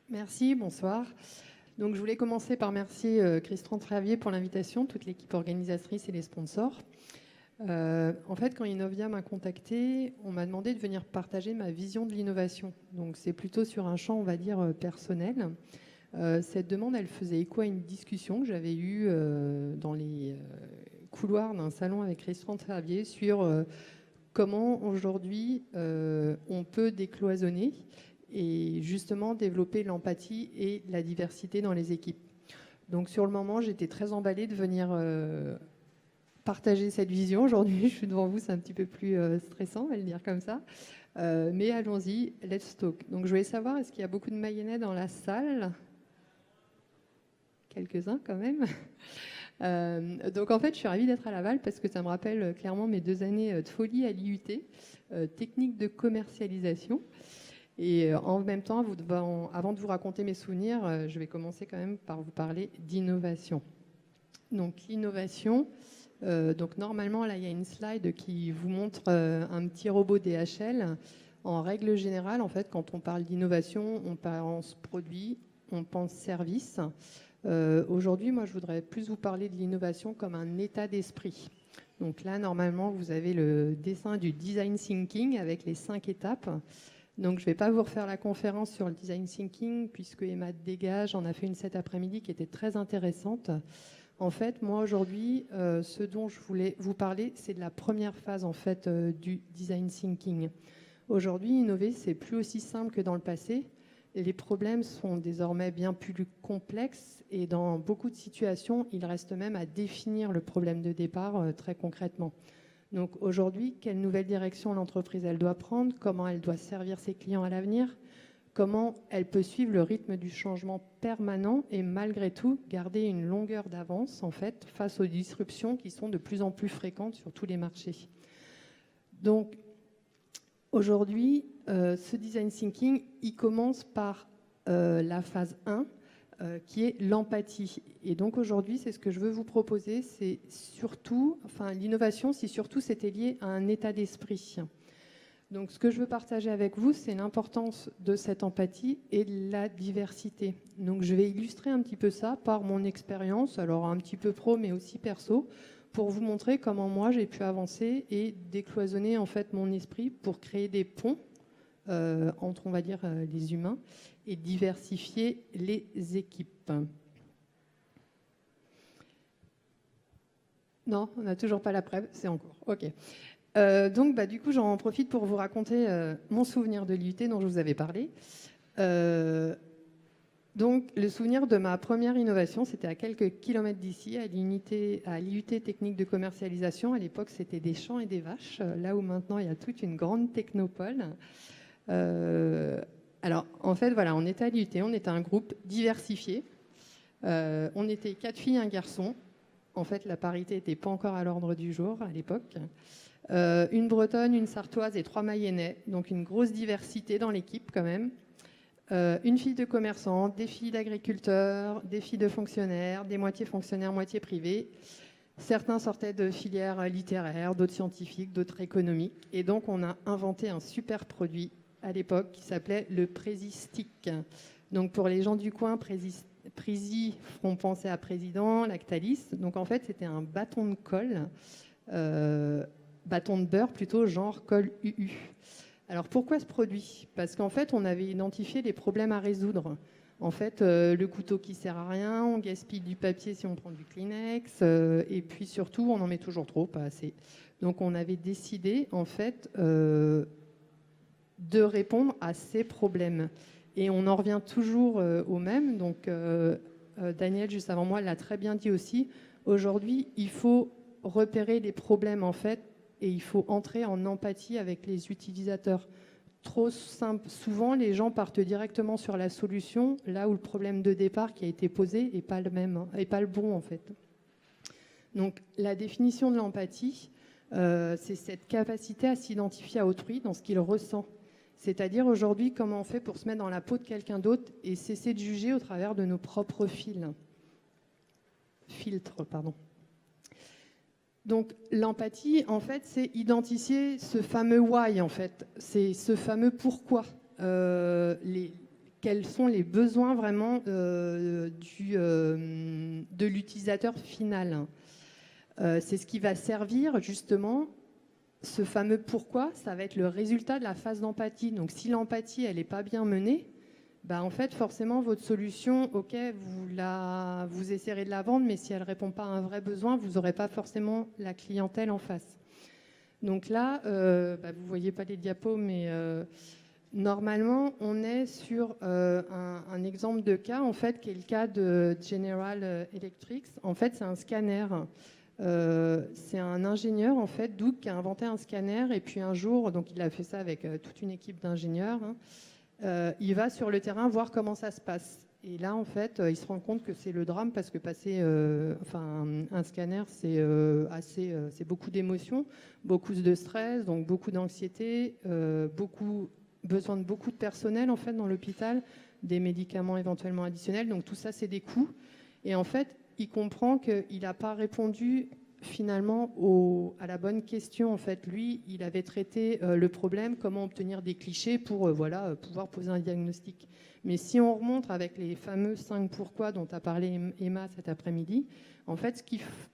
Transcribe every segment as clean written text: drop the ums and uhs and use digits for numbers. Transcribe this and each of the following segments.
Merci, bonsoir. Donc, je voulais commencer par remercier Christian Travier pour l'invitation, toute l'équipe organisatrice et les sponsors. En fait, quand Innovia m'a contacté, on m'a demandé de venir partager ma vision de l'innovation. Donc, c'est plutôt sur un champ, on va dire, personnel. Cette demande, elle faisait écho à une discussion que j'avais eue dans les couloirs d'un salon avec Christian Travier sur comment aujourd'hui on peut décloisonner et justement développer l'empathie et la diversité dans les équipes. Donc sur le moment, j'étais très emballée de venir partager cette vision. Aujourd'hui, je suis devant vous, c'est un petit peu plus stressant, on va le dire comme ça. Mais allons-y, let's talk. Donc je voulais savoir, est-ce qu'il y a beaucoup de Mayennais dans la salle? Quelques-uns quand même. Donc en fait, je suis ravie d'être à Laval parce que ça me rappelle clairement mes 2 années de folie à l'IUT, technique de commercialisation. Et en même temps, avant de vous raconter mes souvenirs, je vais commencer quand même par vous parler d'innovation. Donc l'innovation, donc normalement là il y a une slide qui vous montre un petit robot DHL. En règle générale, en fait, quand on parle d'innovation, on pense produit, on pense service. Aujourd'hui, moi je voudrais plus vous parler de l'innovation comme un état d'esprit. Donc là, normalement, vous avez le dessin du design thinking avec les 5 étapes. Donc, je ne vais pas vous refaire la conférence sur le design thinking puisque Emma Dégage en a fait une cet après-midi qui était très intéressante. En fait, moi aujourd'hui, ce dont je voulais vous parler, c'est de la première phase en fait du design thinking. Aujourd'hui, innover, c'est plus aussi simple que dans le passé. Les problèmes sont désormais bien plus complexes et dans beaucoup de situations, il reste même à définir le problème de départ très concrètement. Donc aujourd'hui, quelle nouvelle direction l'entreprise elle doit prendre, comment elle doit servir ses clients à l'avenir, comment elle peut suivre le rythme du changement permanent et malgré tout garder une longueur d'avance en fait face aux disruptions qui sont de plus en plus fréquentes sur tous les marchés. Donc aujourd'hui, ce design thinking, il commence par la phase 1, qui est l'empathie. Et donc aujourd'hui, c'est ce que je veux vous proposer, c'est surtout, enfin l'innovation, si surtout c'était lié à un état d'esprit. Donc ce que je veux partager avec vous, c'est l'importance de cette empathie et de la diversité. Donc je vais illustrer un petit peu ça par mon expérience, alors un petit peu pro mais aussi perso, pour vous montrer comment moi j'ai pu avancer et décloisonner en fait mon esprit pour créer des ponts entre, on va dire, les humains et diversifier les équipes. Non, on n'a toujours pas la preuve, c'est en cours. Ok. Donc, du coup, j'en profite pour vous raconter mon souvenir de l'IUT dont je vous avais parlé. Donc, le souvenir de ma première innovation, c'était à quelques kilomètres d'ici, à l'IUT Technique de Commercialisation. À l'époque, c'était des champs et des vaches, là où maintenant, il y a toute une grande technopole. Alors, en fait, voilà, on était à l'IUT, on était un groupe diversifié. On était 4 filles et un garçon. En fait, la parité n'était pas encore à l'ordre du jour à l'époque. Une Bretonne, une Sartoise et 3 Mayennais. Donc, une grosse diversité dans l'équipe quand même. Une fille de commerçant, des filles d'agriculteurs, des filles de fonctionnaires, des moitiés fonctionnaires, moitié privés. Certains sortaient de filières littéraires, d'autres scientifiques, d'autres économiques. Et donc, on a inventé un super produit à l'époque qui s'appelait le Prési-Stick. Donc, pour les gens du coin, Prési feront penser à président, Lactalis. Donc, en fait, c'était un bâton de colle, bâton de beurre plutôt, genre colle UU. Alors, pourquoi ce produit? Parce qu'en fait, on avait identifié les problèmes à résoudre. En fait, le couteau qui sert à rien, on gaspille du papier si on prend du Kleenex, et puis surtout, on en met toujours trop, pas assez. Donc, on avait décidé, en fait, de répondre à ces problèmes. Et on en revient toujours au même. Donc, Daniel, juste avant moi, l'a très bien dit aussi. Aujourd'hui, il faut repérer les problèmes, en fait, et il faut entrer en empathie avec les utilisateurs. Trop simple. Souvent, les gens partent directement sur la solution, là où le problème de départ qui a été posé n'est pas le même, n'est pas le bon, en fait. Donc, la définition de l'empathie, c'est cette capacité à s'identifier à autrui dans ce qu'il ressent. C'est-à-dire aujourd'hui, comment on fait pour se mettre dans la peau de quelqu'un d'autre et cesser de juger au travers de nos propres filtres. Donc l'empathie, en fait, c'est identifier ce fameux why, en fait. C'est ce fameux pourquoi. Quelles quels sont les besoins vraiment de l'utilisateur final. C'est ce qui va servir justement, ce fameux pourquoi, ça va être le résultat de la phase d'empathie. Donc si l'empathie, elle n'est pas bien menée, bah, en fait, forcément, votre solution, ok, vous essaierez de la vendre, mais si elle ne répond pas à un vrai besoin, vous n'aurez pas forcément la clientèle en face. Donc là, vous ne voyez pas les diapos, mais normalement, on est sur un exemple de cas, en fait, qui est le cas de General Electric. En fait, c'est un scanner. C'est un ingénieur, en fait, Doug, qui a inventé un scanner. Et puis un jour, donc il a fait ça avec toute une équipe d'ingénieurs, il va sur le terrain voir comment ça se passe. Et là, en fait, il se rend compte que c'est le drame parce que passer un scanner, c'est beaucoup d'émotions, beaucoup de stress, donc beaucoup d'anxiété, besoin de beaucoup de personnel en fait dans l'hôpital, des médicaments éventuellement additionnels. Donc tout ça, c'est des coûts. Et en fait, il comprend qu'il n'a pas répondu finalement à la bonne question. En fait, lui, il avait traité le problème, comment obtenir des clichés pour pouvoir poser un diagnostic. Mais si on remonte avec les fameux 5 pourquoi dont a parlé Emma cet après-midi, en fait,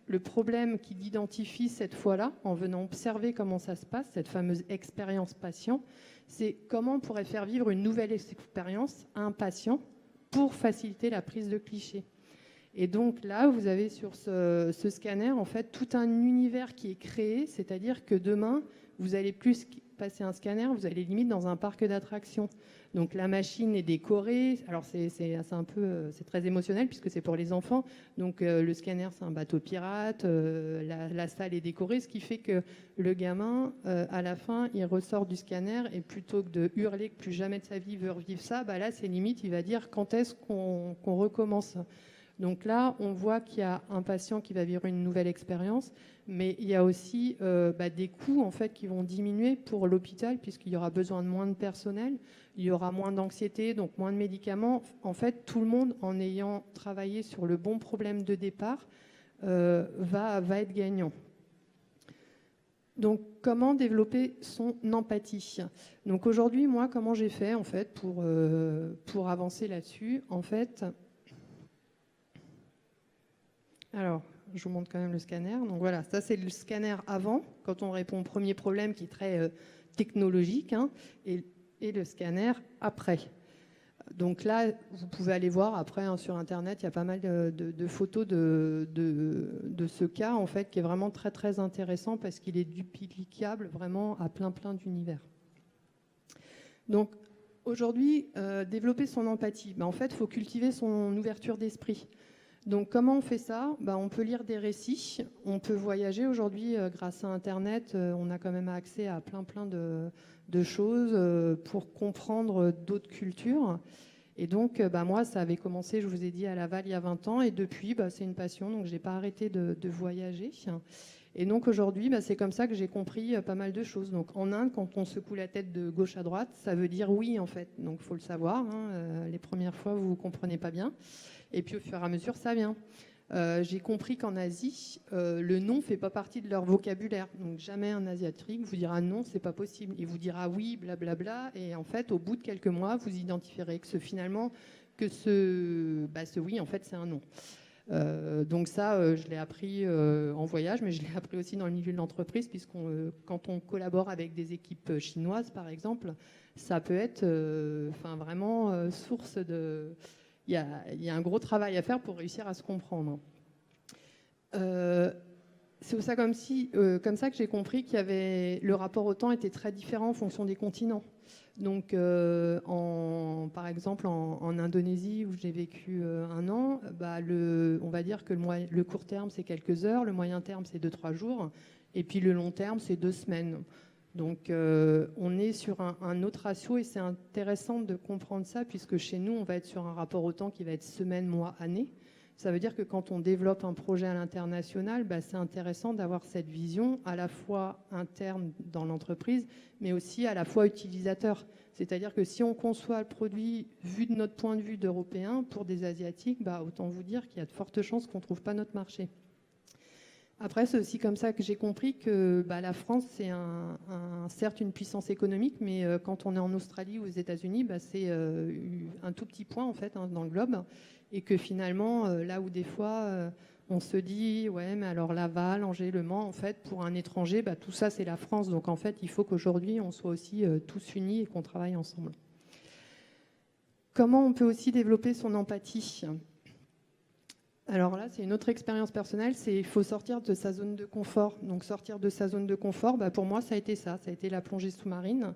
le problème qu'il identifie cette fois-là, en venant observer comment ça se passe, cette fameuse expérience patient, c'est comment on pourrait faire vivre une nouvelle expérience à un patient pour faciliter la prise de clichés. Et donc là, vous avez sur ce scanner, en fait, tout un univers qui est créé, c'est-à-dire que demain, vous allez plus passer un scanner, vous allez limite dans un parc d'attractions. Donc la machine est décorée, alors c'est très émotionnel puisque c'est pour les enfants. Donc le scanner, c'est un bateau pirate, la salle est décorée, ce qui fait que le gamin, à la fin, il ressort du scanner et plutôt que de hurler que plus jamais de sa vie veut revivre ça, là, c'est limite, il va dire quand est-ce qu'on recommence. Donc là, on voit qu'il y a un patient qui va vivre une nouvelle expérience, mais il y a aussi des coûts en fait, qui vont diminuer pour l'hôpital puisqu'il y aura besoin de moins de personnel, il y aura moins d'anxiété, donc moins de médicaments. En fait, tout le monde, en ayant travaillé sur le bon problème de départ, va être gagnant. Donc, comment développer son empathie ? Donc aujourd'hui, moi, comment j'ai fait en fait pour avancer là-dessus ? En fait, alors, je vous montre quand même le scanner. Donc voilà, ça c'est le scanner avant, quand on répond au premier problème qui est très technologique, et le scanner après. Donc là, vous pouvez aller voir après sur Internet, il y a pas mal de photos de ce cas, en fait, qui est vraiment très très intéressant parce qu'il est duplicable vraiment à plein d'univers. Donc aujourd'hui, développer son empathie, en fait, il faut cultiver son ouverture d'esprit. Donc comment on fait ça ? On peut lire des récits, on peut voyager. Aujourd'hui, grâce à Internet, on a quand même accès à plein de choses pour comprendre d'autres cultures. Et donc, moi, ça avait commencé, je vous ai dit, à Laval il y a 20 ans. Et depuis, c'est une passion, donc je n'ai pas arrêté de voyager. Et donc aujourd'hui, c'est comme ça que j'ai compris pas mal de choses. Donc en Inde, quand on secoue la tête de gauche à droite, ça veut dire oui, en fait. Donc il faut le savoir. Les premières fois, vous ne comprenez pas bien. Et puis au fur et à mesure, ça vient. J'ai compris qu'en Asie, le non ne fait pas partie de leur vocabulaire. Donc jamais un Asiatique vous dira non, c'est pas possible. Il vous dira oui, blablabla. Et en fait, au bout de quelques mois, vous identifierez que ce oui, en fait, c'est un non. Donc ça, je l'ai appris en voyage, mais je l'ai appris aussi dans le milieu de l'entreprise, quand on collabore avec des équipes chinoises, par exemple, ça peut être vraiment source de... Il y a un gros travail à faire pour réussir à se comprendre. C'est comme ça que j'ai compris qu'il y avait le rapport au temps était très différent en fonction des continents. Donc, par exemple, en Indonésie, où j'ai vécu un an, on va dire que le court terme, c'est quelques heures, le moyen terme, c'est 2-3 jours, et puis le long terme, c'est 2 semaines. Donc, on est sur un autre ratio et c'est intéressant de comprendre ça puisque chez nous, on va être sur un rapport au temps qui va être semaine, mois, année. Ça veut dire que quand on développe un projet à l'international, c'est intéressant d'avoir cette vision à la fois interne dans l'entreprise, mais aussi à la fois utilisateur. C'est-à-dire que si on conçoit le produit vu de notre point de vue d'Européen pour des Asiatiques, autant vous dire qu'il y a de fortes chances qu'on ne trouve pas notre marché. Après, c'est aussi comme ça que j'ai compris que la France, c'est certes une puissance économique, mais quand on est en Australie ou aux États-Unis, c'est un tout petit point en fait dans le globe, et que finalement, là où des fois on se dit ouais, mais alors Laval, Angers, Le Mans, en fait, pour un étranger, tout ça c'est la France. Donc en fait, il faut qu'aujourd'hui on soit aussi tous unis et qu'on travaille ensemble. Comment on peut aussi développer son empathie ? Alors là, c'est une autre expérience personnelle, c'est il faut sortir de sa zone de confort. Donc sortir de sa zone de confort, pour moi, ça a été ça. Ça a été la plongée sous-marine.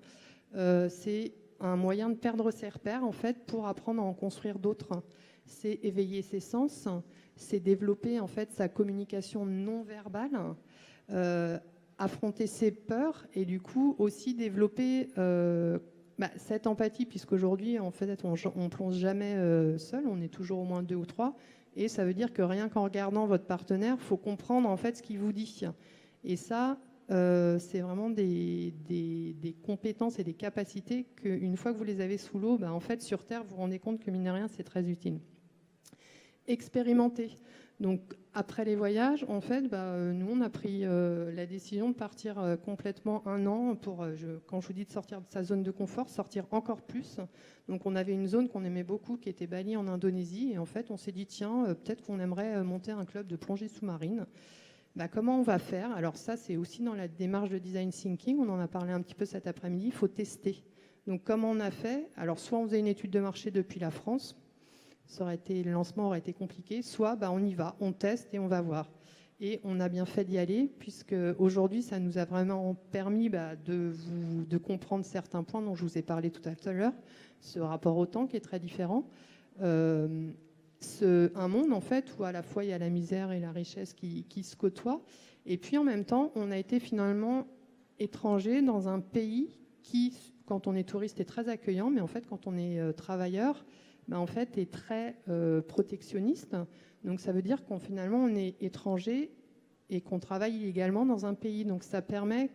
C'est un moyen de perdre ses repères, en fait, pour apprendre à en construire d'autres. C'est éveiller ses sens, c'est développer, en fait, sa communication non verbale, affronter ses peurs et du coup aussi développer cette empathie, puisqu'aujourd'hui, en fait, on plonge jamais seul, on est toujours au moins 2 ou 3. Et ça veut dire que rien qu'en regardant votre partenaire, il faut comprendre en fait ce qu'il vous dit. Et ça, c'est vraiment des compétences et des capacités qu'une fois que vous les avez sous l'eau, en fait, sur Terre, vous vous rendez compte que mine de rien, c'est très utile. Expérimenter. Donc, après les voyages, en fait, nous, on a pris la décision de partir complètement 1 an pour, quand je vous dis de sortir de sa zone de confort, sortir encore plus. Donc, on avait une zone qu'on aimait beaucoup, qui était Bali en Indonésie. Et en fait, on s'est dit, tiens, peut-être qu'on aimerait monter un club de plongée sous-marine. Comment on va faire ? Alors ça, c'est aussi dans la démarche de design thinking. On en a parlé un petit peu cet après-midi. Il faut tester. Donc, comment on a fait ? Alors, soit on faisait une étude de marché depuis la France. Le lancement aurait été compliqué, soit on y va, on teste et on va voir. Et on a bien fait d'y aller, puisque aujourd'hui, ça nous a vraiment permis de comprendre certains points dont je vous ai parlé tout à l'heure, ce rapport au temps qui est très différent. Un monde, en fait, où à la fois il y a la misère et la richesse qui se côtoient. Et puis en même temps, on a été finalement étranger dans un pays qui, quand on est touriste, est très accueillant, mais en fait, quand on est travailleur, en fait, est très protectionniste. Donc, ça veut dire finalement, on est étranger et qu'on travaille illégalement dans un pays. Donc, ça permet,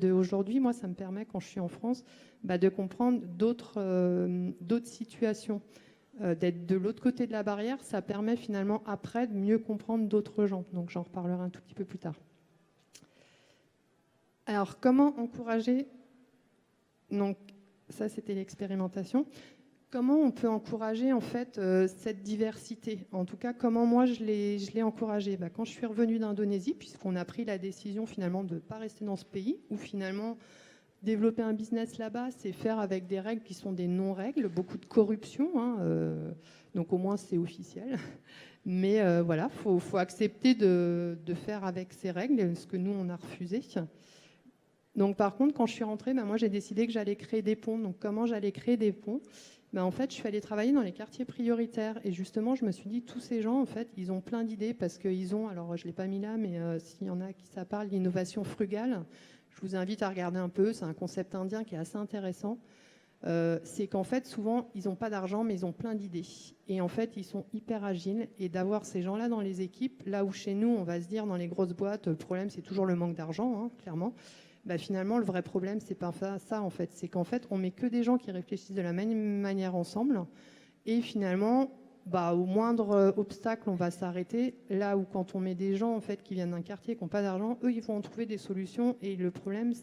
aujourd'hui, moi, ça me permet, quand je suis en France, de comprendre d'autres situations. D'être de l'autre côté de la barrière, ça permet finalement, après, de mieux comprendre d'autres gens. Donc, j'en reparlerai un tout petit peu plus tard. Alors, comment encourager... Donc, ça, c'était l'expérimentation. Comment on peut encourager en fait cette diversité ? En tout cas, comment moi je l'ai encouragée ? Quand je suis revenue d'Indonésie, puisqu'on a pris la décision finalement de ne pas rester dans ce pays, où finalement développer un business là-bas, c'est faire avec des règles qui sont des non-règles, beaucoup de corruption, donc au moins c'est officiel. Mais voilà, faut accepter de faire avec ces règles, ce que nous on a refusé. Donc par contre, quand je suis rentrée, moi j'ai décidé que j'allais créer des ponts. Donc comment j'allais créer des ponts ? En fait, je suis allée travailler dans les quartiers prioritaires. Et justement, je me suis dit, tous ces gens, en fait, ils ont plein d'idées parce qu'ils ont, alors je ne l'ai pas mis là, mais s'il y en a qui ça parle, l'innovation frugale, je vous invite à regarder un peu. C'est un concept indien qui est assez intéressant. C'est qu'en fait, souvent, ils n'ont pas d'argent, mais ils ont plein d'idées. Et en fait, ils sont hyper agiles. Et d'avoir ces gens-là dans les équipes, là où chez nous, on va se dire, dans les grosses boîtes, le problème, c'est toujours le manque d'argent, clairement. Finalement, le vrai problème, c'est pas ça, en fait. C'est qu'en fait, on met que des gens qui réfléchissent de la même manière ensemble. Et finalement, au moindre obstacle, on va s'arrêter. Là où quand on met des gens, en fait, qui viennent d'un quartier, qui n'ont pas d'argent, eux, ils vont en trouver des solutions. Et le problème,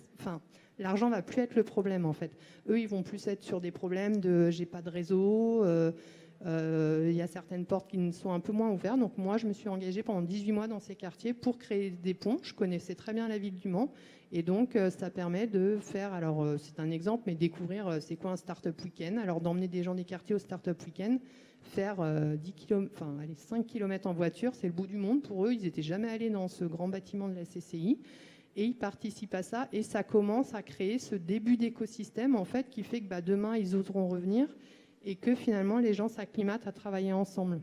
l'argent va plus être le problème, en fait. Eux, ils vont plus être sur des problèmes de j'ai pas de réseau, il y a certaines portes qui sont un peu moins ouvertes. Donc moi, je me suis engagée pendant 18 mois dans ces quartiers pour créer des ponts. Je connaissais très bien la ville du Mans. Et donc, ça permet de faire, alors c'est un exemple, mais découvrir c'est quoi un Startup Weekend. Alors d'emmener des gens des quartiers au Startup Weekend, faire 5 km en voiture, c'est le bout du monde pour eux. Ils n'étaient jamais allés dans ce grand bâtiment de la CCI. Et ils participent à ça. Et ça commence à créer ce début d'écosystème, en fait, qui fait que demain, ils oseront revenir et que finalement, les gens s'acclimatent à travailler ensemble.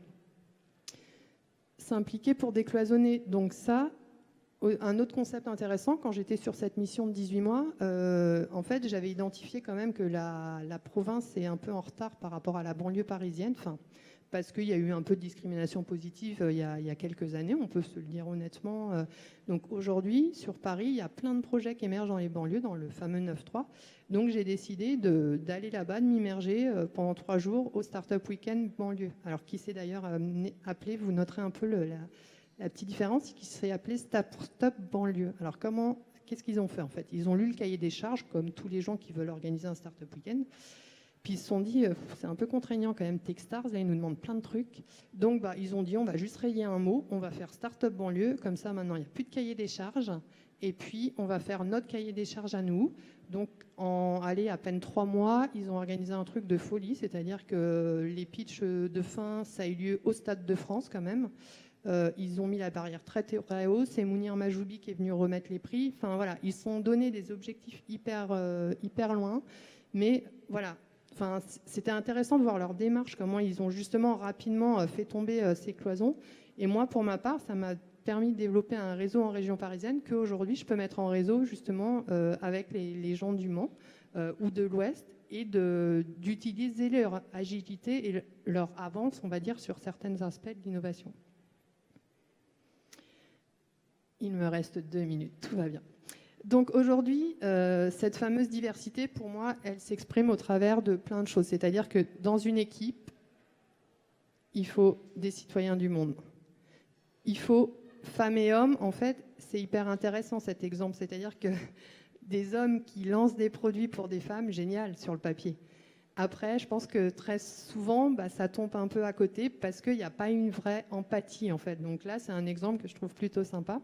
S'impliquer pour décloisonner. Donc ça... Un autre concept intéressant, quand j'étais sur cette mission de 18 mois, en fait, j'avais identifié quand même que la province est un peu en retard par rapport à la banlieue parisienne, parce qu'il y a eu un peu de discrimination positive il y a quelques années, on peut se le dire honnêtement. Donc aujourd'hui, sur Paris, il y a plein de projets qui émergent dans les banlieues, dans le fameux 9-3. Donc j'ai décidé d'aller là-bas, de m'immerger pendant 3 jours au Startup Weekend banlieue. Alors qui s'est d'ailleurs appelé, vous noterez un peu La petite différence, c'est qu'il serait appelé Start-up banlieue. Alors, qu'est-ce qu'ils ont fait en fait? Ils ont lu le cahier des charges, comme tous les gens qui veulent organiser un Start-up Weekend. Puis ils se sont dit, c'est un peu contraignant quand même, Techstars, là, ils nous demandent plein de trucs. Donc, ils ont dit, on va juste rayer un mot, on va faire Start-up banlieue, comme ça, maintenant, il n'y a plus de cahier des charges. Et puis, on va faire notre cahier des charges à nous. Donc, à peine 3 mois, ils ont organisé un truc de folie, c'est-à-dire que les pitchs de fin, ça a eu lieu au Stade de France quand même. Ils ont mis la barrière très haut. C'est Mounir Majoubi qui est venu remettre les prix. Enfin, voilà, ils se sont donné des objectifs hyper loin. Mais voilà, enfin, c'était intéressant de voir leur démarche, comment ils ont justement rapidement fait tomber ces cloisons. Et moi, pour ma part, ça m'a permis de développer un réseau en région parisienne qu'aujourd'hui, je peux mettre en réseau justement avec les gens du Mans ou de l'Ouest et d'utiliser leur agilité et leur avance, on va dire, sur certains aspects de l'innovation. Il me reste 2 minutes, tout va bien. Donc aujourd'hui, cette fameuse diversité, pour moi, elle s'exprime au travers de plein de choses. C'est-à-dire que dans une équipe, il faut des citoyens du monde. Il faut femmes et hommes. En fait, c'est hyper intéressant cet exemple. C'est-à-dire que des hommes qui lancent des produits pour des femmes, génial sur le papier. Après, je pense que très souvent, ça tombe un peu à côté parce qu'il n'y a pas une vraie empathie, en fait. Donc là, c'est un exemple que je trouve plutôt sympa.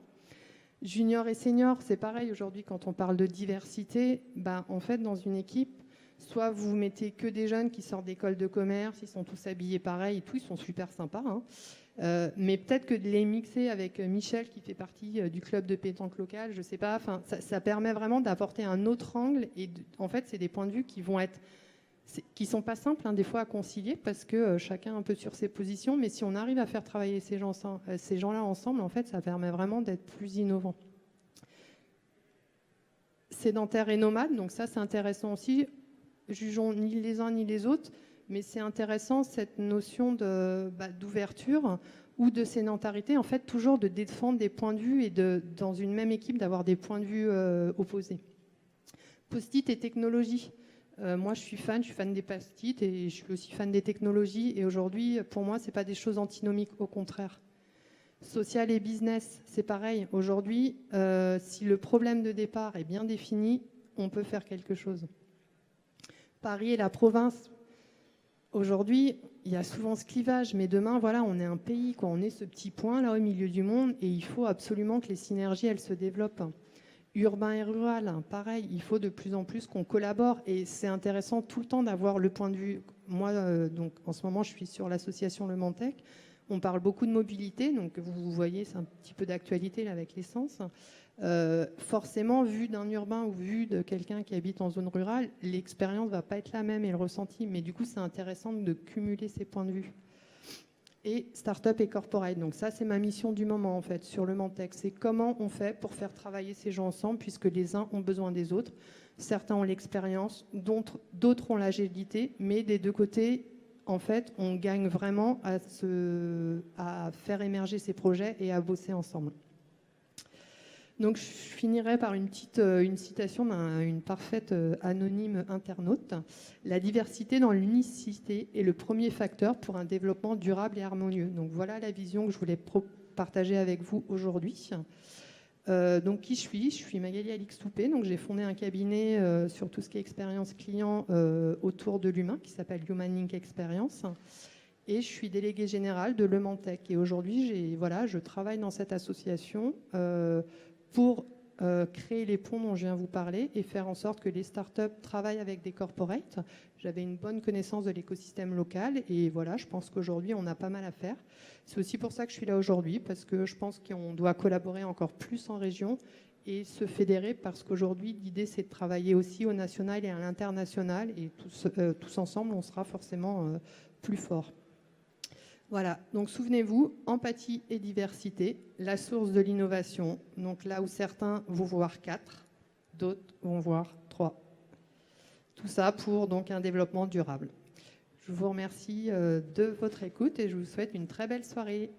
Junior et senior, c'est pareil aujourd'hui quand on parle de diversité. En fait, dans une équipe, soit vous mettez que des jeunes qui sortent d'école de commerce, ils sont tous habillés pareil et tout, ils sont super sympas. Mais peut-être que de les mixer avec Michel qui fait partie du club de pétanque local, je ne sais pas. Enfin, ça permet vraiment d'apporter un autre angle. Et en fait, c'est des points de vue qui sont pas simples des fois à concilier parce que chacun un peu sur ses positions, mais si on arrive à faire travailler ces gens-là ensemble, en fait, ça permet vraiment d'être plus innovant. Sédentaire et nomade, donc ça c'est intéressant aussi. Jugeons ni les uns ni les autres, mais c'est intéressant cette notion d'ouverture ou de sédentarité, en fait, toujours de défendre des points de vue et dans une même équipe d'avoir des points de vue opposés. Post-it et technologie. Moi, je suis fan des post-it et je suis aussi fan des technologies. Et aujourd'hui, pour moi, ce n'est pas des choses antinomiques, au contraire. Social et business, c'est pareil. Aujourd'hui, si le problème de départ est bien défini, on peut faire quelque chose. Paris et la province. Aujourd'hui, il y a souvent ce clivage, mais demain, voilà, on est un pays, on est ce petit point là au milieu du monde et il faut absolument que les synergies, elles se développent. Urbain et rural, pareil, il faut de plus en plus qu'on collabore et c'est intéressant tout le temps d'avoir le point de vue. Moi, donc, en ce moment, je suis sur l'association Le Mantec. On parle beaucoup de mobilité, donc vous voyez, c'est un petit peu d'actualité là, avec l'essence. Forcément, vu d'un urbain ou vu de quelqu'un qui habite en zone rurale, l'expérience ne va pas être la même et le ressenti, mais du coup, c'est intéressant de cumuler ces points de vue. Et Startup et Corporate. Donc ça, c'est ma mission du moment, en fait, sur le Mantec. C'est comment on fait pour faire travailler ces gens ensemble, puisque les uns ont besoin des autres. Certains ont l'expérience, d'autres ont l'agilité, mais des deux côtés, en fait, on gagne vraiment à faire émerger ces projets et à bosser ensemble. Donc, je finirai par une citation d'une parfaite anonyme internaute. La diversité dans l'unicité est le premier facteur pour un développement durable et harmonieux. Donc, voilà la vision que je voulais partager avec vous aujourd'hui. Donc, qui je suis ? Je suis Magali Alix-Toupé. Donc, j'ai fondé un cabinet sur tout ce qui est expérience client autour de l'humain qui s'appelle Human Link Experience. Et je suis déléguée générale de Le Mantec. Et aujourd'hui, je travaille dans cette association pour créer les ponts dont je viens vous parler et faire en sorte que les startups travaillent avec des corporates. J'avais une bonne connaissance de l'écosystème local et voilà, je pense qu'aujourd'hui, on a pas mal à faire. C'est aussi pour ça que je suis là aujourd'hui, parce que je pense qu'on doit collaborer encore plus en région et se fédérer, parce qu'aujourd'hui, l'idée, c'est de travailler aussi au national et à l'international et tous ensemble, on sera forcément plus forts. Voilà, donc souvenez-vous, empathie et diversité, la source de l'innovation. Donc là où certains vont voir 4, d'autres vont voir 3. Tout ça pour donc un développement durable. Je vous remercie de votre écoute et je vous souhaite une très belle soirée.